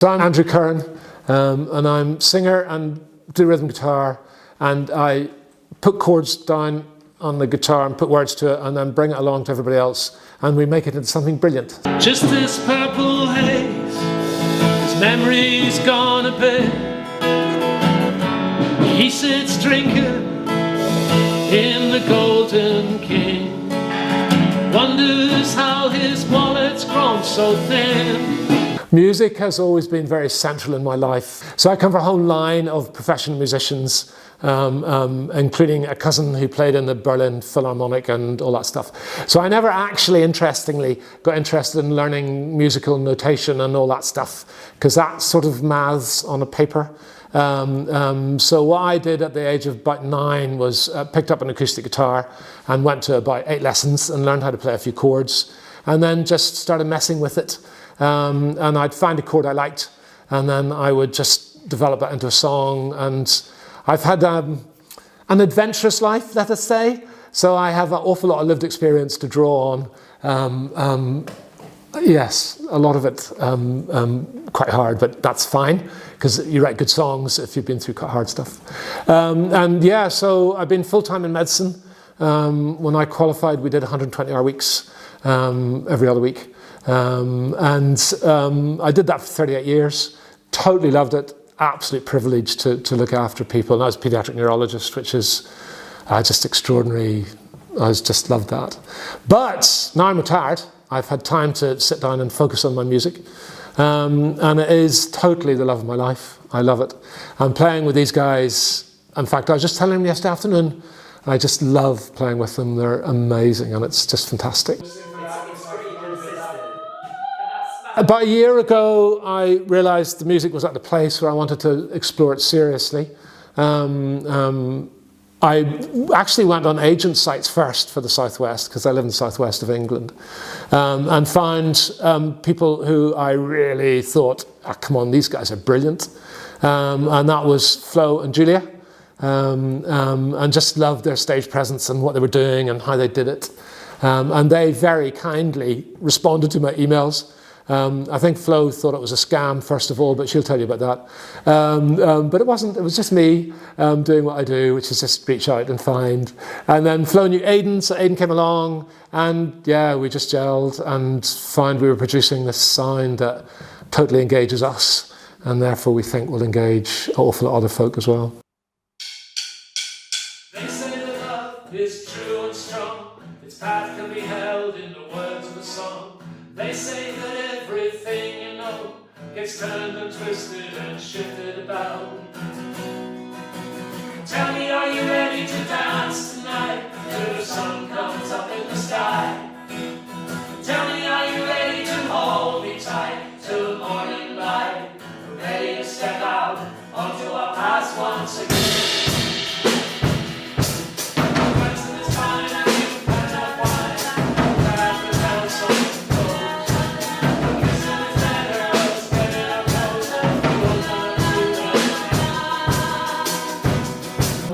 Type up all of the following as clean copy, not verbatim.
So I'm Andrew Curran, and I'm singer and do rhythm guitar, and I put chords down on the guitar and put words to it and then bring it along to everybody else, and we make it into something brilliant. Just this purple haze, his memory's gone a bit. He sits drinking in the Golden King, wonders how his wallet's grown so thin. Music has always been very central in my life. So I come from a whole line of professional musicians, including a cousin who played in the Berlin Philharmonic and all that stuff. So I never actually, interestingly, got interested in learning musical notation and all that stuff, because that's sort of maths on a paper. So what I did at the age of about 9 was picked up an acoustic guitar and went to about 8 lessons and learned how to play a few chords, and then just started messing with it. And I'd find a chord I liked, and then I would just develop it into a song. And I've had an adventurous life, let us say, so I have an awful lot of lived experience to draw on. Yes, a lot of it quite hard, but that's fine, because you write good songs if you've been through quite hard stuff. And yeah, so I've been full-time in medicine. When I qualified, we did 120-hour weeks every other week. I did that for 38 years, totally loved it, absolute privilege to look after people. And I was a paediatric neurologist, which is just extraordinary. I just loved that. But now I'm retired, I've had time to sit down and focus on my music. And it is totally the love of my life. I love it. I'm playing with these guys. In fact, I was just telling them yesterday afternoon, I just love playing with them. They're amazing, and it's just fantastic. About a year ago, I realised the music was at the place where I wanted to explore it seriously. I actually went on agent sites first for the Southwest, because I live in the Southwest of England, and found people who I really thought, oh, come on, these guys are brilliant. And that was Flo and Julia, and just loved their stage presence and what they were doing and how they did it. And they very kindly responded to my emails. I think Flo thought it was a scam, first of all, but she'll tell you about that. But it wasn't, it was just me doing what I do, which is just reach out and find. And then Flo knew Aidan, so Aidan came along, and yeah, we just gelled and found we were producing this sound that totally engages us, and therefore we think will engage an awful lot of other folk as well. They say that love is true and strong, its path can be held in the words of a song. They say that everything you know gets turned and twisted and shifted about. Tell me, are you ready to dance tonight till the sun comes up in the sky? Tell me, are you ready to hold me tight till the morning light? We're ready to step out onto our past once again.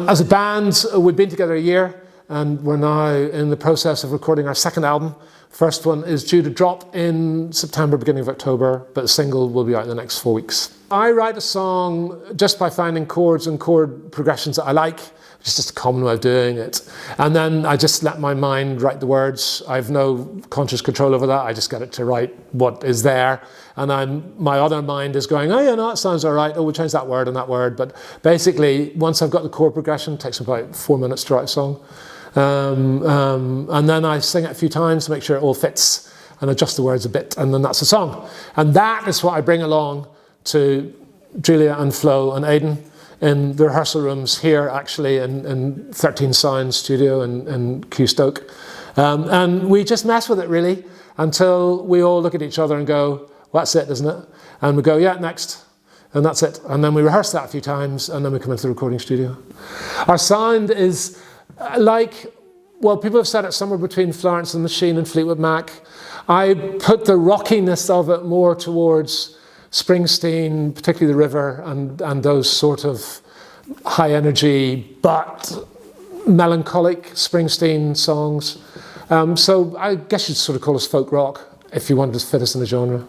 As a band, we've been together a year, and we're now in the process of recording our second album. First one is due to drop in September, beginning of October, but the single will be out in the next 4 weeks. I write a song just by finding chords and chord progressions that I like, which is just a common way of doing it. And then I just let my mind write the words. I have no conscious control over that. I just get it to write what is there. And my other mind is going, oh yeah, no, that sounds all right. Oh, we'll change that word and that word. But basically, once I've got the chord progression, it takes about 4 minutes to write a song. And then I sing it a few times to make sure it all fits and adjust the words a bit. And then that's a song. And that is what I bring along to Julia and Flo and Aidan in the rehearsal rooms here, actually, in 13 Sound Studio in Kew Stoke. And we just mess with it, really, until we all look at each other and go, well, that's it, isn't it? And we go, yeah, next. And that's it. And then we rehearse that a few times, and then we come into the recording studio. Our sound is like, well, people have said it's somewhere between Florence and the Machine and Fleetwood Mac. I put the rockiness of it more towards Springsteen, particularly The River, and those sort of high energy but melancholic Springsteen songs. So I guess you'd sort of call us folk rock if you wanted to fit us in the genre.